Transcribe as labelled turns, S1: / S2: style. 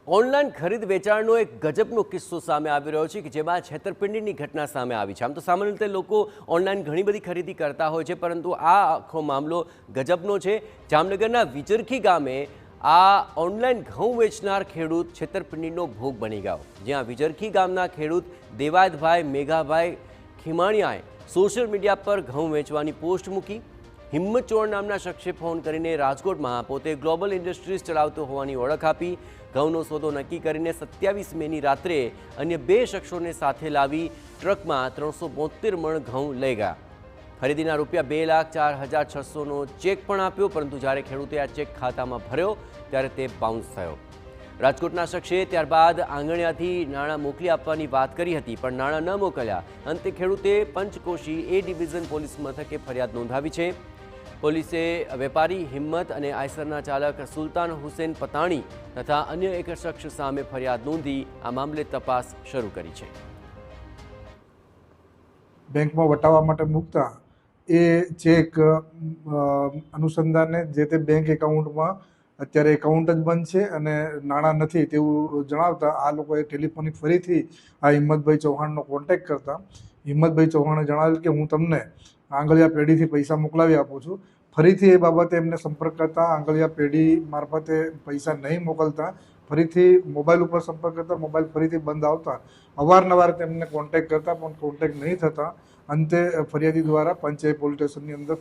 S1: Online ખરીદ વેચાણનો એક ગજબનો કિસ્સો સામે આવી રહ્યો છે કે જેમાં છેતરપિંડીની ઘટના સામે આવી છે। આમ તો સામાન્ય રીતે લોકો ઓનલાઈન ઘણી બધી ખરીદી કરતા હોય છે, પરંતુ આ આખો મામલો ગજબનો છે। જામનગરના વિજરખી ગામે આ ઓનલાઈન ઘઉં વેચનાર ખેડૂત છેતરપિંડીનો ભોગ બની ગયો। જ્યાં વિજરખી ગામના ખેડૂત દેવાયતભાઈ મેઘાભાઈ ખીમાણીયાએ સોશિયલ મીડિયા પર ઘઉં વેચવાની પોસ્ટ મૂકી। હિંમત ચોર નામના શખ્સે ફોન કરીને રાજકોટમાં પોતે ગ્લોબલ ઇન્ડસ્ટ્રીઝ ચલાવતો હોવાની ઓળખ આપી ઘઉંનો સોદો નક્કી કરીને 27 મેની રાત્રે અન્ય 2 શખ્સોને સાથે લાવી ટ્રકમાં 372 મણ ઘઉં લઈ ગયા। ખરીદીના રૂપિયા 2,04,600નો ચેક પણ આપ્યો, પરંતુ જ્યારે ખેડૂતે આ ચેક ખાતામાં ભર્યો ત્યારે તે બાઉન્સ થયો। રાજકોટના શખ્સે ત્યારબાદ આંગણિયાથી નાણાં મોકલી આપવાની વાત કરી હતી, પણ નાણાં ન મોકલ્યા। અંતે ખેડૂતે પંચકોશી એ ડિવિઝન પોલીસ મથકે ફરિયાદ નોંધાવી છે। પોલીસે વેપારી હિંમત અને આઈસરના ચાલક સુલતાન હુસેન પતાણી તથા અન્ય એક શખ્સ સામે ફરિયાદ નોંધી આ મામલે તપાસ શરૂ કરી છે।
S2: બેંકમાં વટાવવા માટે મૂકતા એ ચેક અનુસંધાને જે તે બેંક એકાઉન્ટમાં અત્યારે એકાઉન્ટ જ બંધ છે અને નાણાં નથી તેવું જણાવતા આ લોકોએ ટેલિફોનિક ફરીથી આ હિંમતભાઈ ચૌહાણનો કોન્ટેક્ટ કરતા હિંમતભાઈ ચૌહાણે જણાવ્યું કે હું તમને આંગળીયા પેઢીથી પૈસા મોકલાવી આપું છું। ફરીથી એ બાબતે એમને સંપર્ક કરતા આંગળીયા પેઢી મારફતે પૈસા નહીં મોકલતા ફરીથી મોબાઈલ ઉપર સંપર્ક કરતા મોબાઈલ ફરીથી બંધ આવતા અવારનવાર તેમને કોન્ટેક્ટ કરતા પણ કોન્ટેક્ટ નહીં થતા અંતે ફરિયાદી દ્વારા પંચાયત પોલીસ સ્ટેશનની અંદર